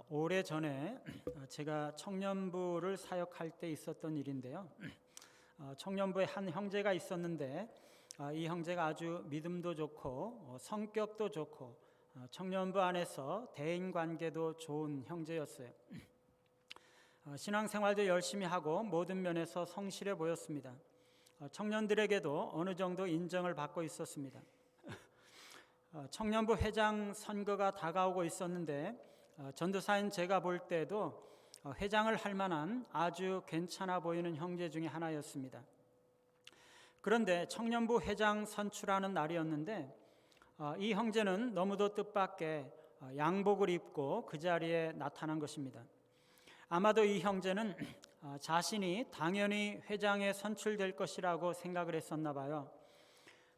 오래전에 제가 청년부를 사역할 때 있었던 일인데요. 청년부에 한 형제가 있었는데 이 형제가 아주 믿음도 좋고 성격도 좋고 청년부 안에서 대인관계도 좋은 형제였어요. 신앙생활도 열심히 하고 모든 면에서 성실해 보였습니다. 청년들에게도 어느 정도 인정을 받고 있었습니다. 청년부 회장 선거가 다가오고 있었는데 전도사인 제가 볼 때도 회장을 할 만한 아주 괜찮아 보이는 형제 중에 하나였습니다. 그런데 청년부 회장 선출하는 날이었는데 이 형제는 너무도 뜻밖의 양복을 입고 그 자리에 나타난 것입니다. 아마도 이 형제는 자신이 당연히 회장에 선출될 것이라고 생각을 했었나 봐요.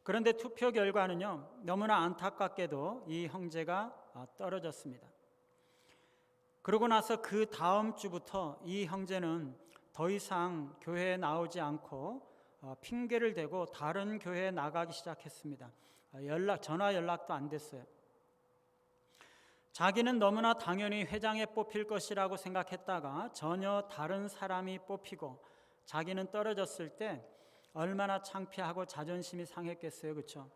그런데 투표 결과는요, 너무나 안타깝게도 이 형제가 떨어졌습니다. 그러고 나서 그 다음 주부터 이 형제는 더 이상 교회에 나오지 않고 핑계를 대고 다른 교회에 나가기 시작했습니다. 전화 연락도 안 됐어요. 자기는 너무나 당연히 회장에 뽑힐 것이라고 생각했다가 전혀 다른 사람이 뽑히고 자기는 떨어졌을 때 얼마나 창피하고 자존심이 상했겠어요, 그렇죠?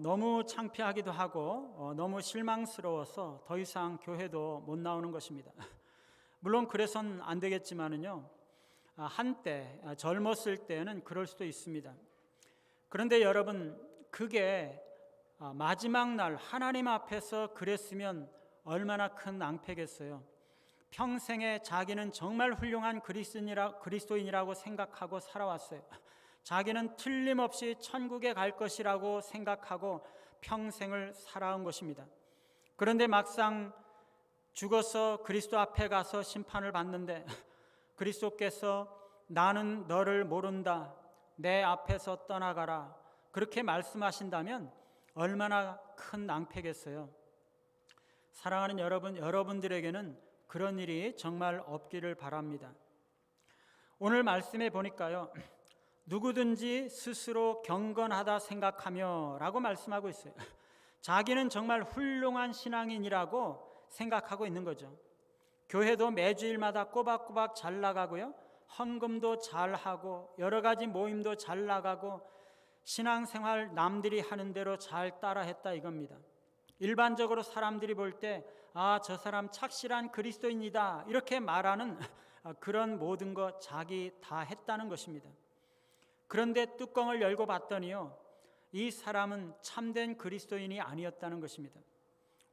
너무 창피하기도 하고 너무 실망스러워서 더 이상 교회도 못 나오는 것입니다. 물론 그래서는 안 되겠지만은요, 한때 젊었을 때는 그럴 수도 있습니다. 그런데 여러분, 그게 마지막 날 하나님 앞에서 그랬으면 얼마나 큰 낭패겠어요. 평생에 자기는 정말 훌륭한 그리스도인이라고 생각하고 살아왔어요. 자기는 틀림없이 천국에 갈 것이라고 생각하고 평생을 살아온 것입니다. 그런데 막상 죽어서 그리스도 앞에 가서 심판을 받는데 그리스도께서 나는 너를 모른다, 내 앞에서 떠나가라, 그렇게 말씀하신다면 얼마나 큰 낭패겠어요. 사랑하는 여러분, 여러분들에게는 그런 일이 정말 없기를 바랍니다. 오늘 말씀에 보니까요, 누구든지 스스로 경건하다 생각하며 라고 말씀하고 있어요. 자기는 정말 훌륭한 신앙인이라고 생각하고 있는 거죠. 교회도 매주일마다 꼬박꼬박 잘 나가고요, 헌금도 잘하고 여러 가지 모임도 잘 나가고 신앙생활 남들이 하는 대로 잘 따라했다 이겁니다. 일반적으로 사람들이 볼 때 저 사람 착실한 그리스도인이다 이렇게 말하는 그런 모든 것 자기 다 했다는 것입니다. 그런데 뚜껑을 열고 봤더니요, 이 사람은 참된 그리스도인이 아니었다는 것입니다.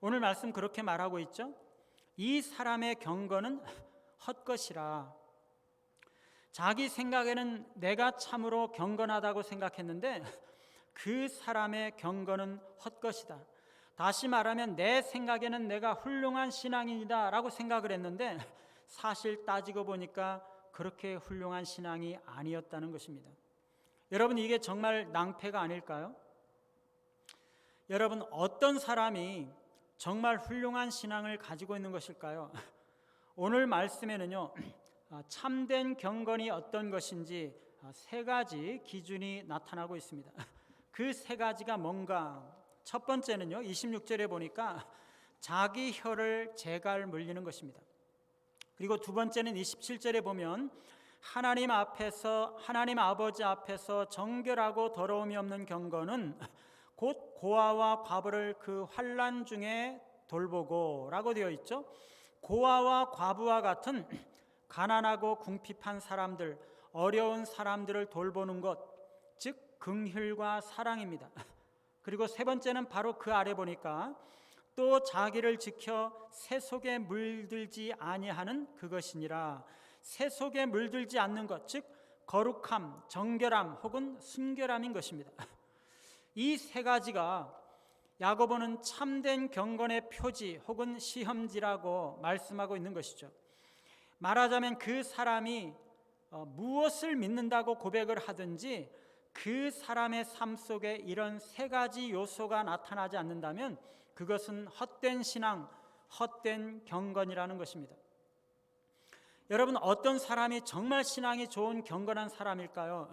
오늘 말씀 그렇게 말하고 있죠. 이 사람의 경건은 헛것이라. 자기 생각에는 내가 참으로 경건하다고 생각했는데 그 사람의 경건은 헛것이다. 다시 말하면 내 생각에는 내가 훌륭한 신앙인이다 라고 생각을 했는데 사실 따지고 보니까 그렇게 훌륭한 신앙이 아니었다는 것입니다. 여러분, 이게 정말 낭패가 아닐까요? 여러분, 어떤 사람이 정말 훌륭한 신앙을 가지고 있는 것일까요? 오늘 말씀에는요, 참된 경건이 어떤 것인지 세 가지 기준이 나타나고 있습니다. 그 세 가지가 뭔가? 첫 번째는요, 26절에 보니까 자기 혀를 재갈 물리는 것입니다. 그리고 두 번째는 27절에 보면 하나님 아버지 앞에서 정결하고 더러움이 없는 경건은 곧 고아와 과부를 그 환난 중에 돌보고 라고 되어 있죠. 고아와 과부와 같은 가난하고 궁핍한 사람들, 어려운 사람들을 돌보는 것, 즉 긍휼과 사랑입니다. 그리고 세 번째는 바로 그 아래 보니까 또 자기를 지켜 새 속에 물들지 아니하는 그것이니라. 새 속에 물들지 않는 것, 즉 거룩함, 정결함 혹은 순결함인 것입니다. 이 세 가지가 야고보는 참된 경건의 표지 혹은 시험지라고 말씀하고 있는 것이죠. 말하자면 그 사람이 무엇을 믿는다고 고백을 하든지 그 사람의 삶 속에 이런 세 가지 요소가 나타나지 않는다면 그것은 헛된 신앙, 헛된 경건이라는 것입니다. 여러분, 어떤 사람이 정말 신앙이 좋은 경건한 사람일까요?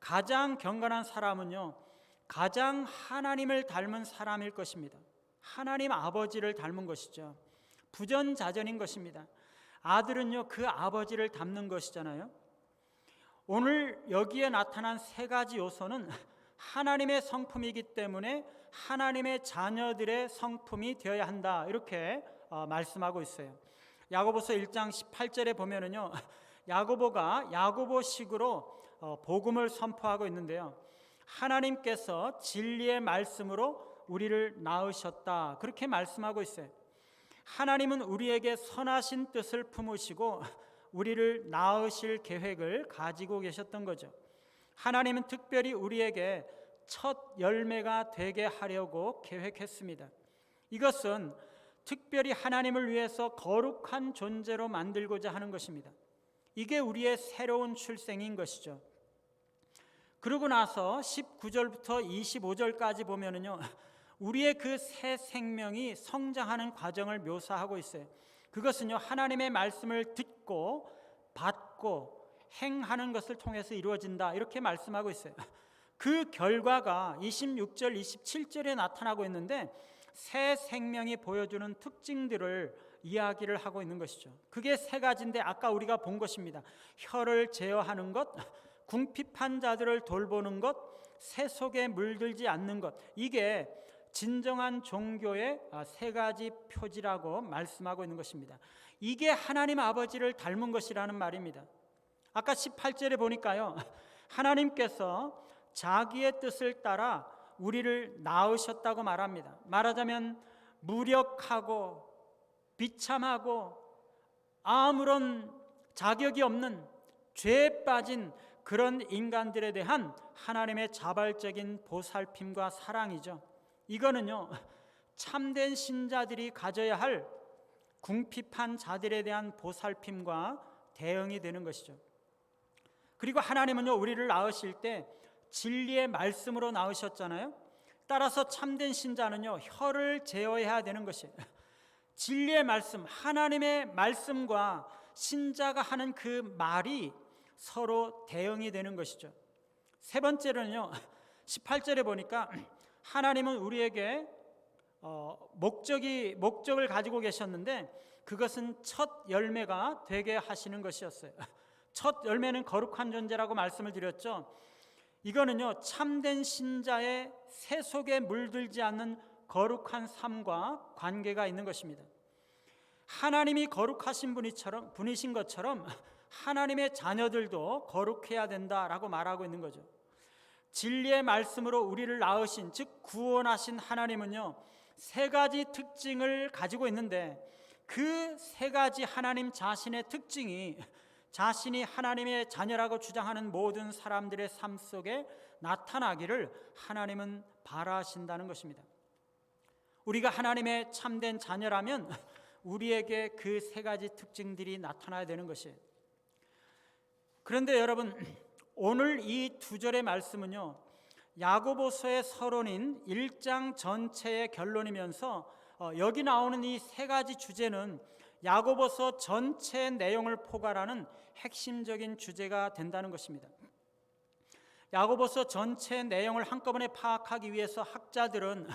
가장 경건한 사람은요, 가장 하나님을 닮은 사람일 것입니다. 하나님 아버지를 닮은 것이죠. 부전자전인 것입니다. 아들은요 그 아버지를 닮는 것이잖아요. 오늘 여기에 나타난 세 가지 요소는 하나님의 성품이기 때문에 하나님의 자녀들의 성품이 되어야 한다, 이렇게 말씀하고 있어요. 야고보서 1장 18절에 보면은요, 야고보가 야고보식으로 복음을 선포하고 있는데요, 하나님께서 진리의 말씀으로 우리를 낳으셨다, 그렇게 말씀하고 있어요. 하나님은 우리에게 선하신 뜻을 품으시고 우리를 낳으실 계획을 가지고 계셨던 거죠. 하나님은 특별히 우리에게 첫 열매가 되게 하려고 계획했습니다. 이것은 특별히 하나님을 위해서 거룩한 존재로 만들고자 하는 것입니다. 이게 우리의 새로운 출생인 것이죠. 그러고 나서 19절부터 25절까지 보면은요, 우리의 그 새 생명이 성장하는 과정을 묘사하고 있어요. 그것은요, 하나님의 말씀을 듣고 받고 행하는 것을 통해서 이루어진다, 이렇게 말씀하고 있어요. 그 결과가 26절, 27절에 나타나고 있는데 새 생명이 보여주는 특징들을 이야기를 하고 있는 것이죠. 그게 세 가지인데 아까 우리가 본 것입니다. 혀를 제어하는 것, 궁핍한 자들을 돌보는 것, 새 속에 물들지 않는 것, 이게 진정한 종교의 세 가지 표지라고 말씀하고 있는 것입니다. 이게 하나님 아버지를 닮은 것이라는 말입니다. 아까 18절에 보니까요, 하나님께서 자기의 뜻을 따라 우리를 낳으셨다고 말합니다. 말하자면 무력하고 비참하고 아무런 자격이 없는 죄에 빠진 그런 인간들에 대한 하나님의 자발적인 보살핌과 사랑이죠. 이거는요, 참된 신자들이 가져야 할 궁핍한 자들에 대한 보살핌과 대응이 되는 것이죠. 그리고 하나님은요, 우리를 낳으실 때 진리의 말씀으로 낳으셨잖아요. 따라서 참된 신자는요, 혀를 제어해야 되는 것이에요. 진리의 말씀, 하나님의 말씀과 신자가 하는 그 말이 서로 대응이 되는 것이죠. 세 번째로는요, 18절에 보니까 하나님은 우리에게 목적을 가지고 계셨는데 그것은 첫 열매가 되게 하시는 것이었어요. 첫 열매는 거룩한 존재라고 말씀을 드렸죠. 이거는요, 참된 신자의 새 속에 물들지 않는 거룩한 삶과 관계가 있는 것입니다. 하나님이 거룩하신 분이신 것처럼 하나님의 자녀들도 거룩해야 된다라고 말하고 있는 거죠. 진리의 말씀으로 우리를 낳으신, 즉 구원하신 하나님은요, 세 가지 특징을 가지고 있는데 그 세 가지 하나님 자신의 특징이 자신이 하나님의 자녀라고 주장하는 모든 사람들의 삶 속에 나타나기를 하나님은 바라신다는 것입니다. 우리가 하나님의 참된 자녀라면 우리에게 그 세 가지 특징들이 나타나야 되는 것이에요. 그런데 여러분, 오늘 이 두 절의 말씀은요, 야고보서의 서론인 1장 전체의 결론이면서 여기 나오는 이 세 가지 주제는 야고보서 전체 내용을 포괄하는 핵심적인 주제가 된다는 것입니다. 야고보서 전체 내용을 한꺼번에 파악하기 위해서 학자들은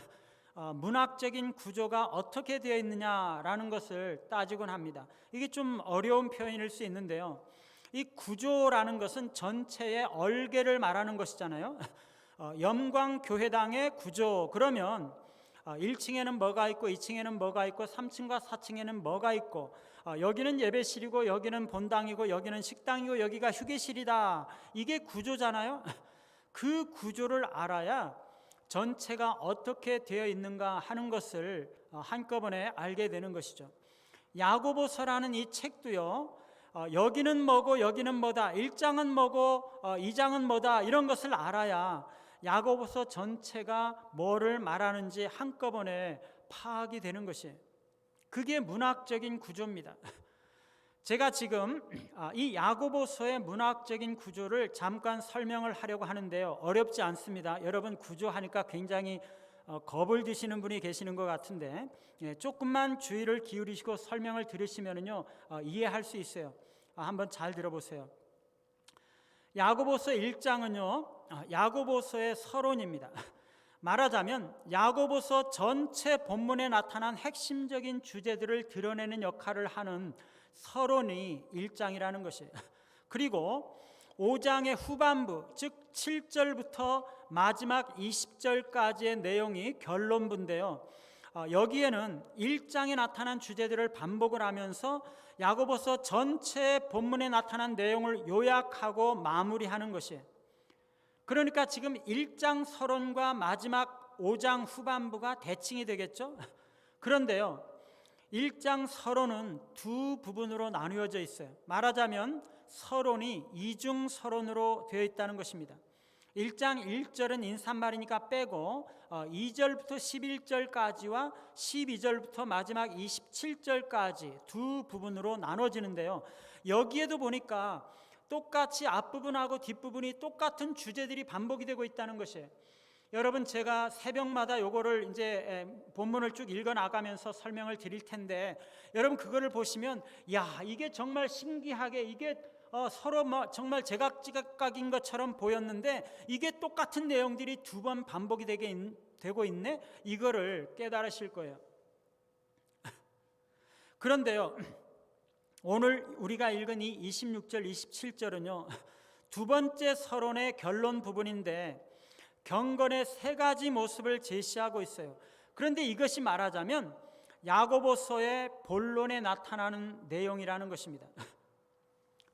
문학적인 구조가 어떻게 되어 있느냐라는 것을 따지곤 합니다. 이게 좀 어려운 표현일 수 있는데요, 이 구조라는 것은 전체의 얼개를 말하는 것이잖아요. 염광교회당의 구조, 그러면 1층에는 뭐가 있고 2층에는 뭐가 있고 3층과 4층에는 뭐가 있고 여기는 예배실이고 여기는 본당이고 여기는 식당이고 여기가 휴게실이다, 이게 구조잖아요. 그 구조를 알아야 전체가 어떻게 되어 있는가 하는 것을 한꺼번에 알게 되는 것이죠. 야고보서라는 이 책도요, 여기는 뭐고 여기는 뭐다, 1장은 뭐고 2장은 뭐다, 이런 것을 알아야 야고보서 전체가 뭐를 말하는지 한꺼번에 파악이 되는 것이에요. 그게 문학적인 구조입니다. 제가 지금 이 야고보서의 문학적인 구조를 잠깐 설명을 하려고 하는데요, 어렵지 않습니다. 여러분, 구조하니까 굉장히 겁을 드시는 분이 계시는 것 같은데 조금만 주의를 기울이시고 설명을 들으시면요, 이해할 수 있어요. 한번 잘 들어보세요. 야고보서 1장은요, 야고보서의 서론입니다. 말하자면 야고보서 전체 본문에 나타난 핵심적인 주제들을 드러내는 역할을 하는 서론이 1장이라는 것이에요. 그리고 5장의 후반부, 즉 7절부터 마지막 20절까지의 내용이 결론부인데요. 여기에는 1장에 나타난 주제들을 반복을 하면서 야고보서 전체 본문에 나타난 내용을 요약하고 마무리하는 것이에요. 그러니까 지금 1장 서론과 마지막 5장 후반부가 대칭이 되겠죠. 그런데요, 1장 서론은 두 부분으로 나누어져 있어요. 말하자면 서론이 이중 서론으로 되어 있다는 것입니다. 1장 1절은 인사말이니까 빼고 2절부터 11절까지와 12절부터 마지막 27절까지 두 부분으로 나눠지는데요. 여기에도 보니까 똑같이 앞부분하고 뒷부분이 똑같은 주제들이 반복이 되고 있다는 것이에요. 여러분, 제가 새벽마다 요거를 이제 본문을 쭉 읽어 나가면서 설명을 드릴 텐데, 여러분 그거를 보시면 야, 이게 정말 신기하게 이게 서로 정말 제각지각인 것처럼 보였는데 이게 똑같은 내용들이 두 번 반복이 되고 있네, 이거를 깨달으실 거예요. 그런데요, 오늘 우리가 읽은 이 26절 27절은요 두 번째 서론의 결론 부분인데 경건의 세 가지 모습을 제시하고 있어요. 그런데 이것이 말하자면 야고보서의 본론에 나타나는 내용이라는 것입니다.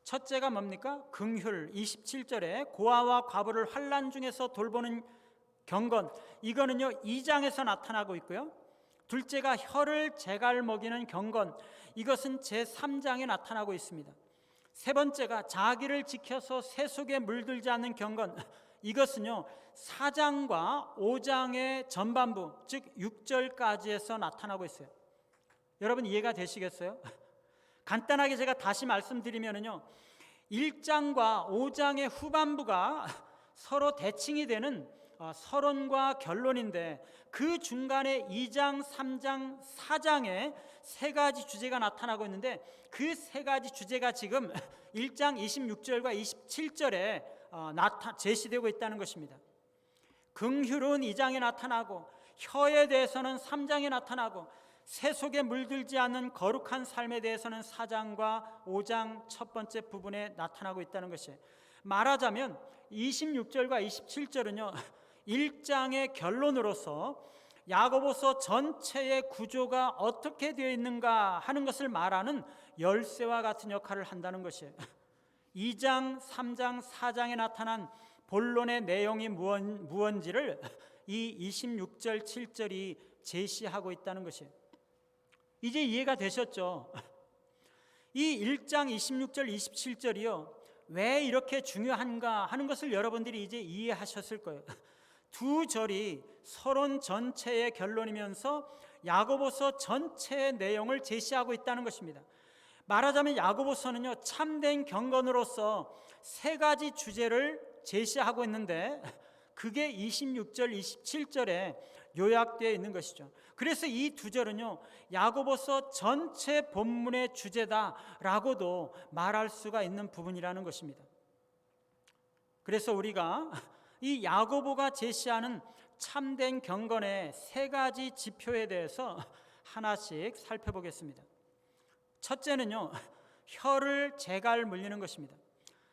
첫째가 뭡니까? 긍휼, 27절에 고아와 과부를 환난 중에서 돌보는 경건, 이거는요 2장에서 나타나고 있고요. 둘째가 혀를 제갈 먹이는 경건, 이것은 제3장에 나타나고 있습니다. 세 번째가 자기를 지켜서 새 속에 물들지 않는 경건, 이것은요 4장과 5장의 전반부, 즉 6절까지에서 나타나고 있어요. 여러분 이해가 되시겠어요? 간단하게 제가 다시 말씀드리면요 1장과 5장의 후반부가 서로 대칭이 되는 서론과 결론인데 그 중간에 2장, 3장, 4장에 세 가지 주제가 나타나고 있는데 그 세 가지 주제가 지금 1장 26절과 27절에 제시되고 있다는 것입니다. 긍휼은 2장에 나타나고 혀에 대해서는 3장에 나타나고 새 속에 물들지 않는 거룩한 삶에 대해서는 4장과 5장 첫 번째 부분에 나타나고 있다는 것이에요. 말하자면 26절과 27절은요 1장의 결론으로서 야고보서 전체의 구조가 어떻게 되어 있는가 하는 것을 말하는 열쇠와 같은 역할을 한다는 것이에요. 2장, 3장, 4장에 나타난 본론의 내용이 무언지를 이 26절, 7절이 제시하고 있다는 것이에요. 이제 이해가 되셨죠? 이 1장 26절, 27절이요 왜 이렇게 중요한가 하는 것을 여러분들이 이제 이해하셨을 거예요. 두 절이 서론 전체의 결론이면서 야고보서 전체의 내용을 제시하고 있다는 것입니다. 말하자면 야고보서는요 참된 경건으로서 세 가지 주제를 제시하고 있는데 그게 26절, 27절에 요약되어 있는 것이죠. 그래서 이 두 절은요 야고보서 전체 본문의 주제다라고도 말할 수가 있는 부분이라는 것입니다. 그래서 우리가 이 야고보가 제시하는 참된 경건의 세 가지 지표에 대해서 하나씩 살펴보겠습니다. 첫째는요 혀를 제갈 물리는 것입니다.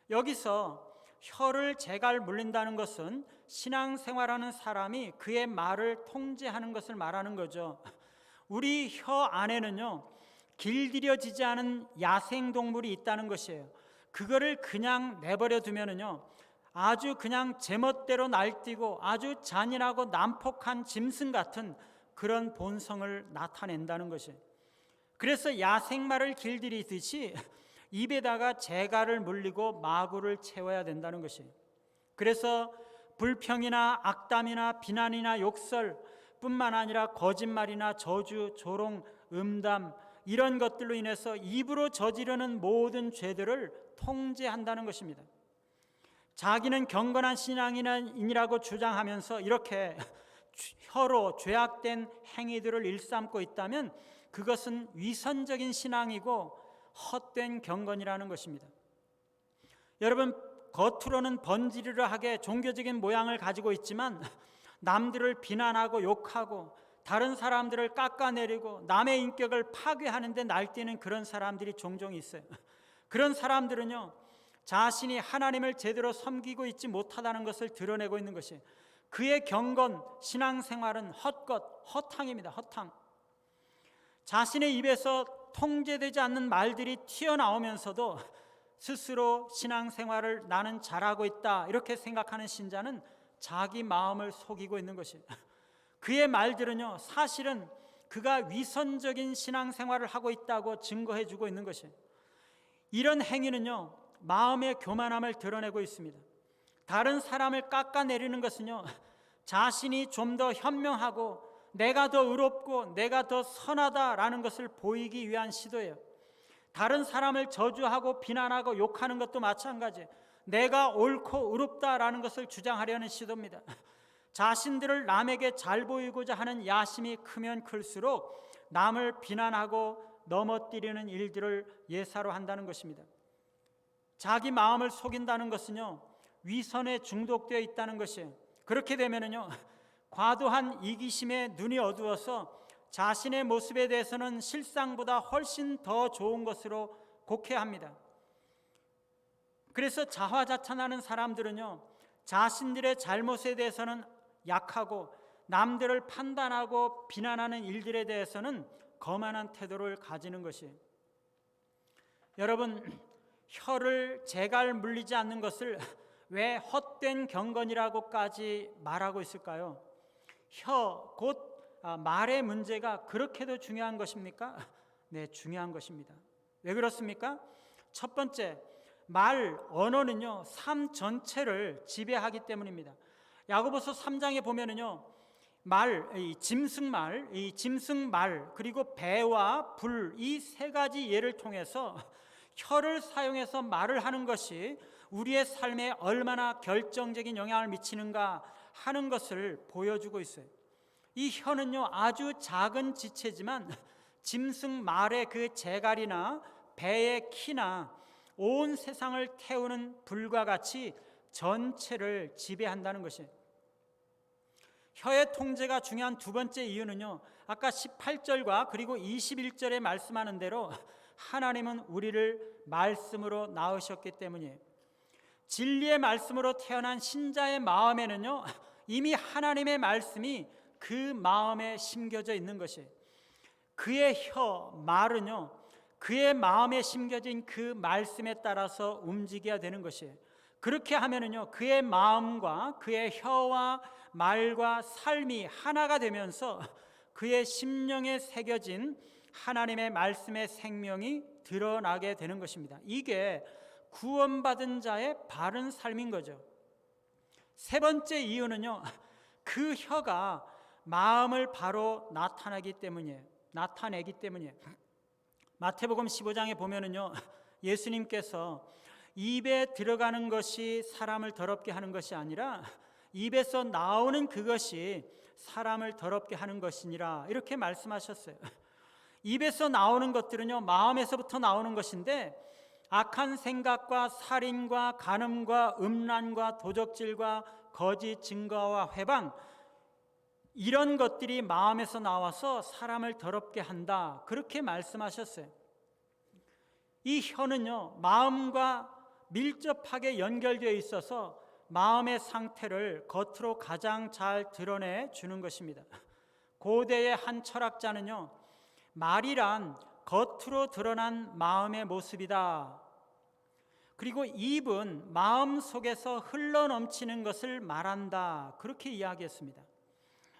여기서 혀를 제갈 물린다는 것은 신앙생활하는 사람이 그의 말을 통제하는 것을 말하는 거죠. 우리 혀 안에는요 길들여지지 않은 야생동물이 있다는 것이에요. 그거를 그냥 내버려 두면은요 아주 그냥 제멋대로 날뛰고 아주 잔인하고 난폭한 짐승 같은 그런 본성을 나타낸다는 것이에요. 그래서 야생마를 길들이듯이 입에다가 재갈을 물리고 마구를 채워야 된다는 것이에요. 그래서 불평이나 악담이나 비난이나 욕설 뿐만 아니라 거짓말이나 저주, 조롱, 음담 이런 것들로 인해서 입으로 저지르는 모든 죄들을 통제한다는 것입니다. 자기는 경건한 신앙인이라고 주장하면서 이렇게 혀로 죄악된 행위들을 일삼고 있다면 그것은 위선적인 신앙이고 헛된 경건이라는 것입니다. 여러분 겉으로는 번지르르하게 종교적인 모양을 가지고 있지만 남들을 비난하고 욕하고 다른 사람들을 깎아내리고 남의 인격을 파괴하는데 날뛰는 그런 사람들이 종종 있어요. 그런 사람들은요, 자신이 하나님을 제대로 섬기고 있지 못하다는 것을 드러내고 있는 것이, 그의 경건 신앙생활은 헛것, 허탕입니다. 허탕. 자신의 입에서 통제되지 않는 말들이 튀어나오면서도 스스로 신앙생활을 나는 잘하고 있다 이렇게 생각하는 신자는 자기 마음을 속이고 있는 것이, 그의 말들은요 사실은 그가 위선적인 신앙생활을 하고 있다고 증거해 주고 있는 것이, 이런 행위는요 마음의 교만함을 드러내고 있습니다. 다른 사람을 깎아내리는 것은요 자신이 좀 더 현명하고 내가 더 의롭고 내가 더 선하다라는 것을 보이기 위한 시도예요. 다른 사람을 저주하고 비난하고 욕하는 것도 마찬가지, 내가 옳고 의롭다라는 것을 주장하려는 시도입니다. 자신들을 남에게 잘 보이고자 하는 야심이 크면 클수록 남을 비난하고 넘어뜨리는 일들을 예사로 한다는 것입니다. 자기 마음을 속인다는 것은요 위선에 중독되어 있다는 것이에요. 그렇게 되면은요 과도한 이기심에 눈이 어두워서 자신의 모습에 대해서는 실상보다 훨씬 더 좋은 것으로 곡해합니다. 그래서 자화자찬하는 사람들은요 자신들의 잘못에 대해서는 약하고 남들을 판단하고 비난하는 일들에 대해서는 거만한 태도를 가지는 것이에요. 여러분, 혀를 재갈 물리지 않는 것을 왜 헛된 경건이라고까지 말하고 있을까요? 혀, 곧 말의 문제가 그렇게도 중요한 것입니까? 네, 중요한 것입니다. 왜 그렇습니까? 첫 번째, 언어는요 삶 전체를 지배하기 때문입니다. 야고보서 3장에 보면은요 짐승말 그리고 배와 불, 이 세 가지 예를 통해서 혀를 사용해서 말을 하는 것이 우리의 삶에 얼마나 결정적인 영향을 미치는가 하는 것을 보여주고 있어요. 이 혀는요 아주 작은 지체지만 짐승 말의 그 재갈이나 배의 키나 온 세상을 태우는 불과 같이 전체를 지배한다는 것이에요. 혀의 통제가 중요한 두 번째 이유는요 아까 18절과 그리고 21절에 말씀하는 대로 하나님은 우리를 말씀으로 낳으셨기 때문이에요. 진리의 말씀으로 태어난 신자의 마음에는요 이미 하나님의 말씀이 그 마음에 심겨져 있는 것이에요. 그의 말은요 그의 마음에 심겨진 그 말씀에 따라서 움직여야 되는 것이에요. 그렇게 하면은요 그의 마음과 그의 혀와 말과 삶이 하나가 되면서 그의 심령에 새겨진 하나님의 말씀의 생명이 드러나게 되는 것입니다. 이게 구원받은 자의 바른 삶인 거죠. 세 번째 이유는요 그 혀가 마음을 바로 나타내기 때문이에요. 마태복음 15장에 보면은요 예수님께서 입에 들어가는 것이 사람을 더럽게 하는 것이 아니라 입에서 나오는 그것이 사람을 더럽게 하는 것이니라 이렇게 말씀하셨어요. 입에서 나오는 것들은요 마음에서부터 나오는 것인데, 악한 생각과 살인과 간음과 음란과 도적질과 거짓 증거와 회방, 이런 것들이 마음에서 나와서 사람을 더럽게 한다 그렇게 말씀하셨어요. 이 혀는요 마음과 밀접하게 연결되어 있어서 마음의 상태를 겉으로 가장 잘 드러내 주는 것입니다. 고대의 한 철학자는요 말이란 겉으로 드러난 마음의 모습이다, 그리고 입은 마음 속에서 흘러넘치는 것을 말한다 그렇게 이야기했습니다.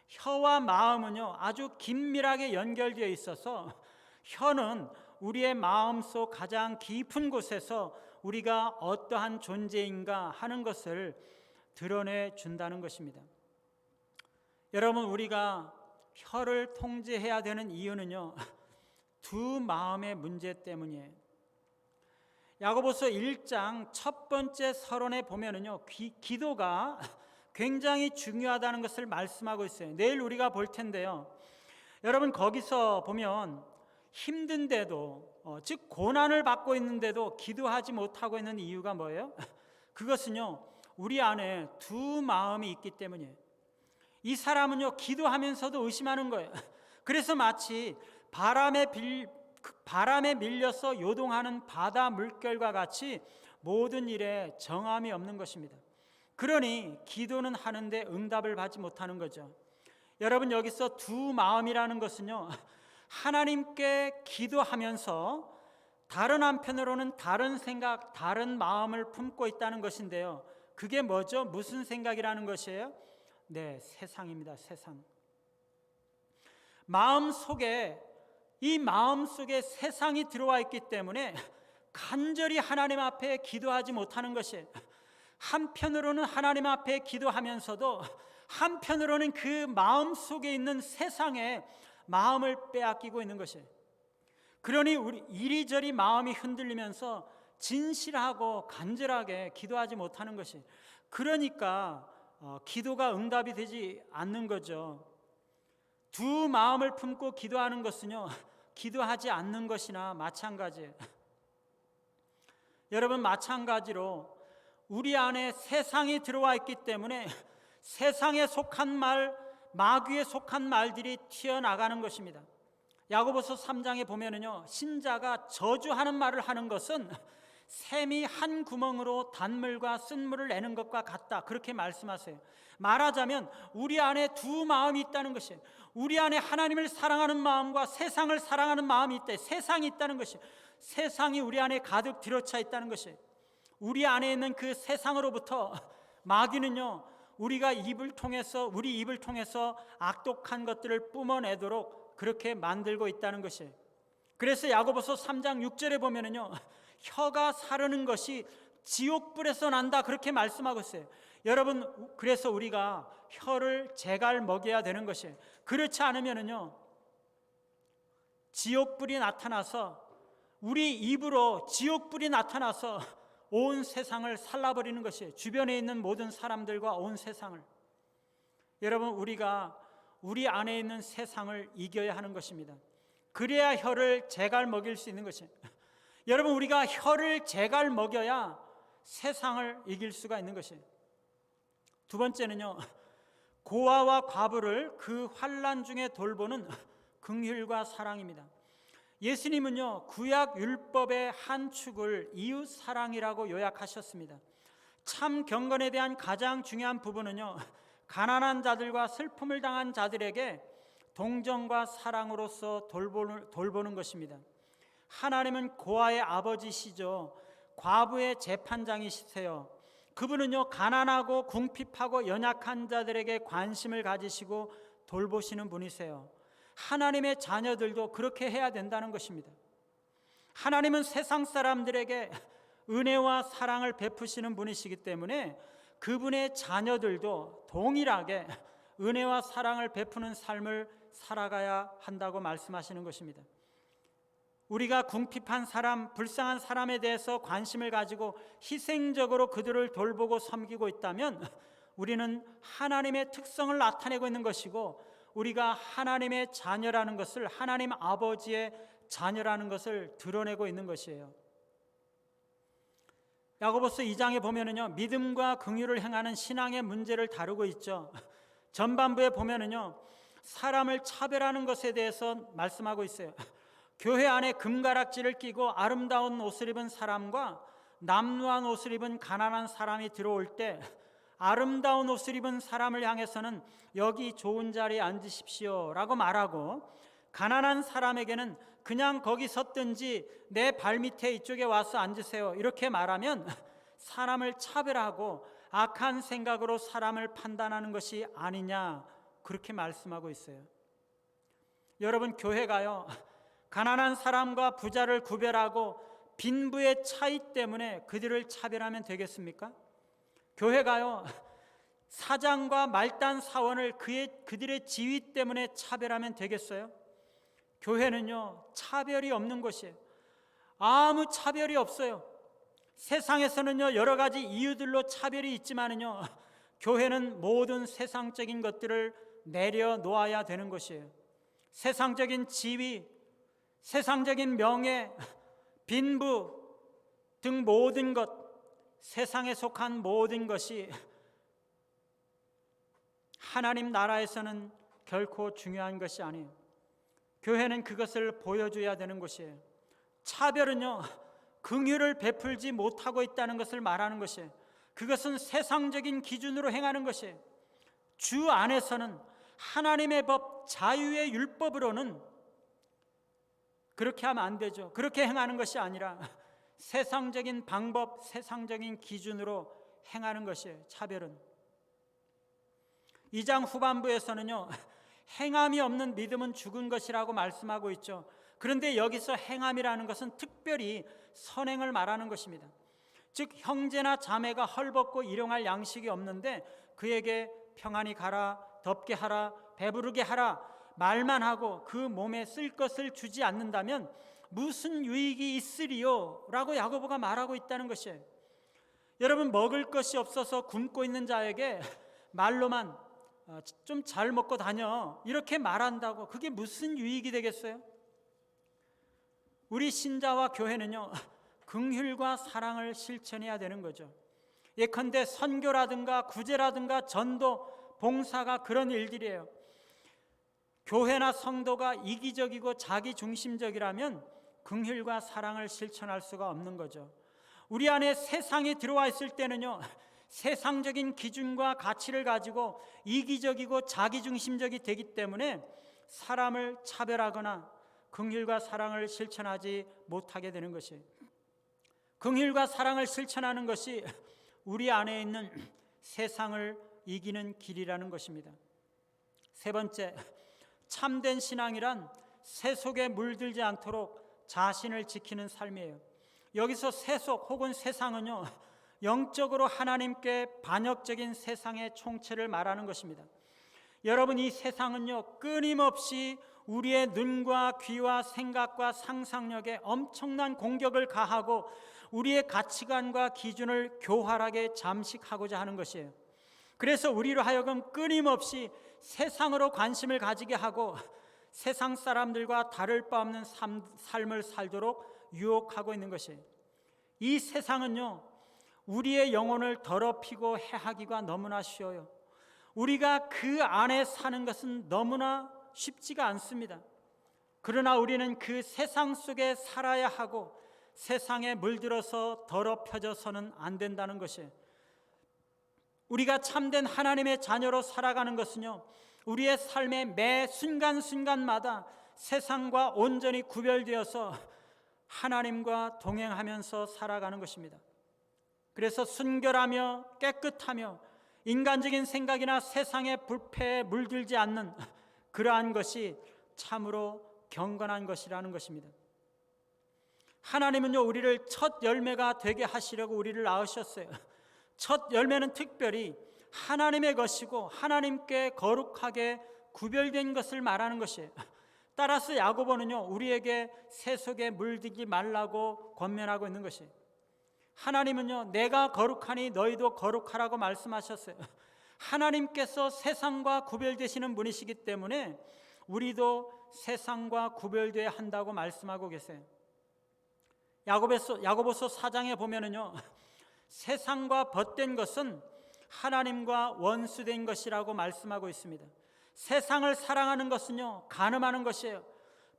혀와 마음은요 아주 긴밀하게 연결되어 있어서 혀는 우리의 마음속 가장 깊은 곳에서 우리가 어떠한 존재인가 하는 것을 드러내 준다는 것입니다. 여러분, 우리가 혀를 통제해야 되는 이유는요 두 마음의 문제 때문이에요. 야고보서 1장 첫 번째 서론에 보면은요 기도가 굉장히 중요하다는 것을 말씀하고 있어요. 내일 우리가 볼 텐데요, 여러분 거기서 보면 힘든데도 즉 고난을 받고 있는데도 기도하지 못하고 있는 이유가 뭐예요? 그것은요 우리 안에 두 마음이 있기 때문이에요. 이 사람은요, 기도하면서도 의심하는 거예요. 그래서 마치 바람에 밀려서 요동하는 바다 물결과 같이 모든 일에 정함이 없는 것입니다. 그러니 기도는 하는데 응답을 받지 못하는 거죠. 여러분, 여기서 두 마음이라는 것은요, 하나님께 기도하면서 다른 한편으로는 다른 생각, 다른 마음을 품고 있다는 것인데요. 그게 뭐죠? 무슨 생각이라는 것이에요? 네, 세상입니다. 세상. 이 마음 속에 세상이 들어와 있기 때문에 간절히 하나님 앞에 기도하지 못하는 것이에요. 한편으로는 하나님 앞에 기도하면서도 한편으로는 그 마음 속에 있는 세상에 마음을 빼앗기고 있는 것이에요. 그러니 우리 이리저리 마음이 흔들리면서 진실하고 간절하게 기도하지 못하는 것이에요. 그러니까 기도가 응답이 되지 않는 거죠. 두 마음을 품고 기도하는 것은요, 기도하지 않는 것이나 마찬가지예요. 여러분, 마찬가지로 우리 안에 세상이 들어와 있기 때문에 세상에 속한 말, 마귀에 속한 말들이 튀어나가는 것입니다. 야고보서 3장에 보면은요, 신자가 저주하는 말을 하는 것은 샘이 한 구멍으로 단물과 쓴물을 내는 것과 같다, 그렇게 말씀하세요. 말하자면 우리 안에 두 마음이 있다는 것이에요. 우리 안에 하나님을 사랑하는 마음과 세상을 사랑하는 마음이 있다. 세상이 있다는 것이에요. 세상이 우리 안에 가득 들어차 있다는 것이에요. 우리 안에 있는 그 세상으로부터 마귀는요, 우리 입을 통해서 악독한 것들을 뿜어내도록 그렇게 만들고 있다는 것이에요. 그래서 야고보서 3장 6절에 보면은요, 혀가 사르는 것이 지옥불에서 난다, 그렇게 말씀하고 있어요. 여러분, 그래서 우리가 혀를 제갈 먹여야 되는 것이에요. 그렇지 않으면은요, 지옥불이 나타나서 우리 입으로 지옥불이 나타나서 온 세상을 살라버리는 것이에요. 주변에 있는 모든 사람들과 온 세상을. 여러분, 우리가 우리 안에 있는 세상을 이겨야 하는 것입니다. 그래야 혀를 제갈 먹일 수 있는 것이에요. 여러분, 우리가 혀를 제갈 먹여야 세상을 이길 수가 있는 것이에요. 두 번째는요, 고아와 과부를 그 환난 중에 돌보는 긍휼과 사랑입니다. 예수님은요, 구약 율법의 한 축을 이웃 사랑이라고 요약하셨습니다. 참 경건에 대한 가장 중요한 부분은요, 가난한 자들과 슬픔을 당한 자들에게 동정과 사랑으로서 돌보는 것입니다. 하나님은 고아의 아버지시죠. 과부의 재판장이시세요. 그분은요, 가난하고 궁핍하고 연약한 자들에게 관심을 가지시고 돌보시는 분이세요. 하나님의 자녀들도 그렇게 해야 된다는 것입니다. 하나님은 세상 사람들에게 은혜와 사랑을 베푸시는 분이시기 때문에 그분의 자녀들도 동일하게 은혜와 사랑을 베푸는 삶을 살아가야 한다고 말씀하시는 것입니다. 우리가 궁핍한 사람, 불쌍한 사람에 대해서 관심을 가지고 희생적으로 그들을 돌보고 섬기고 있다면 우리는 하나님의 특성을 나타내고 있는 것이고, 우리가 하나님의 자녀라는 것을, 하나님 아버지의 자녀라는 것을 드러내고 있는 것이에요. 야고보서 2장에 보면은요, 믿음과 긍휼을 행하는 신앙의 문제를 다루고 있죠. 전반부에 보면은요, 사람을 차별하는 것에 대해서 말씀하고 있어요. 교회 안에 금가락지를 끼고 아름다운 옷을 입은 사람과 남루한 옷을 입은 가난한 사람이 들어올 때, 아름다운 옷을 입은 사람을 향해서는 여기 좋은 자리에 앉으십시오 라고 말하고, 가난한 사람에게는 그냥 거기 섰든지 내 발밑에 이쪽에 와서 앉으세요 이렇게 말하면 사람을 차별하고 악한 생각으로 사람을 판단하는 것이 아니냐, 그렇게 말씀하고 있어요. 여러분, 교회가요, 가난한 사람과 부자를 구별하고 빈부의 차이 때문에 그들을 차별하면 되겠습니까? 교회가요, 사장과 말단 사원을 그들의 지위 때문에 차별하면 되겠어요? 교회는요, 차별이 없는 곳이에요. 아무 차별이 없어요. 세상에서는요, 여러 가지 이유들로 차별이 있지만은요, 교회는 모든 세상적인 것들을 내려놓아야 되는 것이에요. 세상적인 지위, 세상적인 명예, 빈부 등 모든 것, 세상에 속한 모든 것이 하나님 나라에서는 결코 중요한 것이 아니에요. 교회는 그것을 보여줘야 되는 곳이에요. 차별은요, 긍휼을 베풀지 못하고 있다는 것을 말하는 것이에요. 그것은 세상적인 기준으로 행하는 것이에요. 주 안에서는 하나님의 법, 자유의 율법으로는 그렇게 하면 안 되죠. 그렇게 행하는 것이 아니라 세상적인 방법, 세상적인 기준으로 행하는 것이에요. 차별은. 2장 후반부에서는요, 행함이 없는 믿음은 죽은 것이라고 말씀하고 있죠. 그런데 여기서 행함이라는 것은 특별히 선행을 말하는 것입니다. 즉 형제나 자매가 헐벗고 일용할 양식이 없는데 그에게 평안히 가라, 덥게 하라, 배부르게 하라 말만 하고 그 몸에 쓸 것을 주지 않는다면 무슨 유익이 있으리요? 라고 야고보가 말하고 있다는 것이에요. 여러분, 먹을 것이 없어서 굶고 있는 자에게 말로만 좀 잘 먹고 다녀 이렇게 말한다고 그게 무슨 유익이 되겠어요? 우리 신자와 교회는요, 긍휼과 사랑을 실천해야 되는 거죠. 예컨대 선교라든가 구제라든가 전도, 봉사가 그런 일들이에요. 교회나 성도가 이기적이고 자기중심적이라면 긍휼과 사랑을 실천할 수가 없는 거죠. 우리 안에 세상이 들어와 있을 때는요, 세상적인 기준과 가치를 가지고 이기적이고 자기중심적이 되기 때문에 사람을 차별하거나 긍휼과 사랑을 실천하지 못하게 되는 것이에요. 긍휼과 사랑을 실천하는 것이 우리 안에 있는 세상을 이기는 길이라는 것입니다. 세 번째, 참된 신앙이란 세속에 물들지 않도록 자신을 지키는 삶이에요. 여기서 세속 혹은 세상은요, 영적으로 하나님께 반역적인 세상의 총체를 말하는 것입니다. 여러분, 이 세상은요, 끊임없이 우리의 눈과 귀와 생각과 상상력에 엄청난 공격을 가하고 우리의 가치관과 기준을 교활하게 잠식하고자 하는 것이에요. 그래서 우리로 하여금 끊임없이 세상으로 관심을 가지게 하고 세상 사람들과 다를 바 없는 삶을 살도록 유혹하고 있는 것이에요. 이 세상은요, 우리의 영혼을 더럽히고 해하기가 너무나 쉬워요. 우리가 그 안에 사는 것은 너무나 쉽지가 않습니다. 그러나 우리는 그 세상 속에 살아야 하고 세상에 물들어서 더럽혀져서는 안 된다는 것이에요. 우리가 참된 하나님의 자녀로 살아가는 것은요, 우리의 삶의 매 순간순간마다 세상과 온전히 구별되어서 하나님과 동행하면서 살아가는 것입니다. 그래서 순결하며 깨끗하며 인간적인 생각이나 세상의 불패에 물들지 않는 그러한 것이 참으로 경건한 것이라는 것입니다. 하나님은요, 우리를 첫 열매가 되게 하시려고 우리를 낳으셨어요. 첫 열매는 특별히 하나님의 것이고 하나님께 거룩하게 구별된 것을 말하는 것이에요. 따라서 야고보는요, 우리에게 세속에 물들지 말라고 권면하고 있는 것이에요. 하나님은요, 내가 거룩하니 너희도 거룩하라고 말씀하셨어요. 하나님께서 세상과 구별되시는 분이시기 때문에 우리도 세상과 구별되어야 한다고 말씀하고 계세요. 야고보서 4장에 보면은요, 세상과 벗된 것은 하나님과 원수된 것이라고 말씀하고 있습니다. 세상을 사랑하는 것은요, 간음하는 것이에요.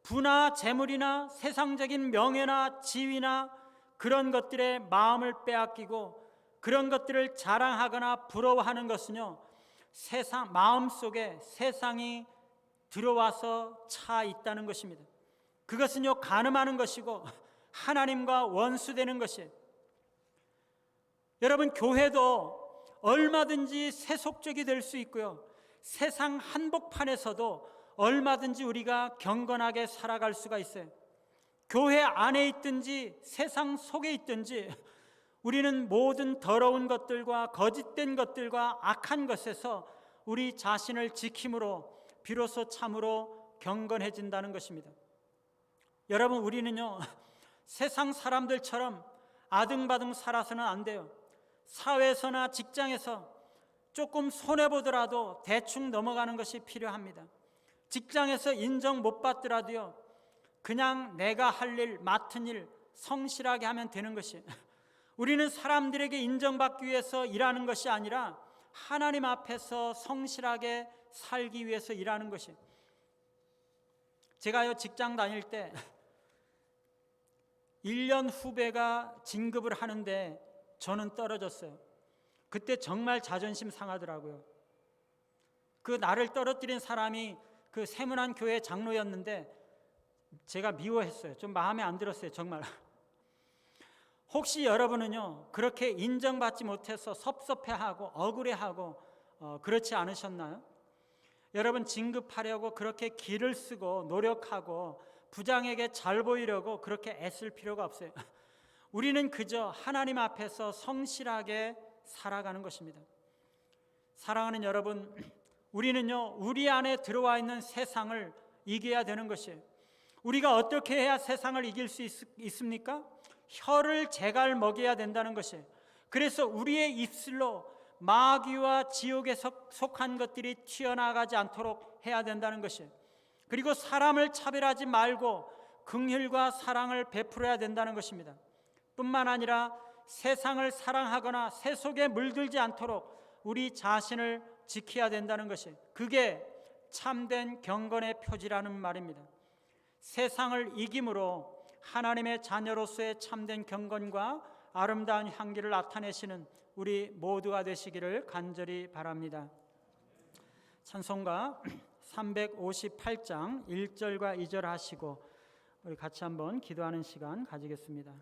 부나 재물이나 세상적인 명예나 지위나 그런 것들에 마음을 빼앗기고 그런 것들을 자랑하거나 부러워하는 것은요, 세상 마음속에 세상이 들어와서 차 있다는 것입니다. 그것은요, 간음하는 것이고 하나님과 원수되는 것이에요. 여러분, 교회도 얼마든지 세속적이 될 수 있고요, 세상 한복판에서도 얼마든지 우리가 경건하게 살아갈 수가 있어요. 교회 안에 있든지 세상 속에 있든지 우리는 모든 더러운 것들과 거짓된 것들과 악한 것에서 우리 자신을 지킴으로 비로소 참으로 경건해진다는 것입니다. 여러분, 우리는요, 세상 사람들처럼 아등바등 살아서는 안 돼요. 사회에서나 직장에서 조금 손해보더라도 대충 넘어가는 것이 필요합니다. 직장에서 인정 못 받더라도요, 그냥 내가 할 일, 맡은 일 성실하게 하면 되는 것이, 우리는 사람들에게 인정받기 위해서 일하는 것이 아니라 하나님 앞에서 성실하게 살기 위해서 일하는 것이. 제가요 직장 다닐 때 1년 후배가 진급을 하는데 저는 떨어졌어요. 그때 정말 자존심 상하더라고요. 그 나를 떨어뜨린 사람이 그 세문안 교회 장로였는데 제가 미워했어요. 좀 마음에 안 들었어요, 정말. 혹시 여러분은요 그렇게 인정받지 못해서 섭섭해하고 억울해하고 그렇지 않으셨나요? 여러분 진급하려고 그렇게 기를 쓰고 노력하고 부장에게 잘 보이려고 그렇게 애쓸 필요가 없어요. 우리는 그저 하나님 앞에서 성실하게 살아가는 것입니다. 사랑하는 여러분, 우리는요 우리 안에 들어와 있는 세상을 이겨야 되는 것이에요. 우리가 어떻게 해야 세상을 이길 수 있습니까? 혀를 제갈 먹여야 된다는 것이에요. 그래서 우리의 입술로 마귀와 지옥에 속한 것들이 튀어나가지 않도록 해야 된다는 것이에요. 그리고 사람을 차별하지 말고 긍휼과 사랑을 베풀어야 된다는 것입니다. 뿐만 아니라 세상을 사랑하거나 세속에 물들지 않도록 우리 자신을 지켜야 된다는 것이에요. 그게 참된 경건의 표지라는 말입니다. 세상을 이김으로 하나님의 자녀로서의 참된 경건과 아름다운 향기를 나타내시는 우리 모두가 되시기를 간절히 바랍니다. 찬송가 358장 1절과 2절 하시고 우리 같이 한번 기도하는 시간 가지겠습니다.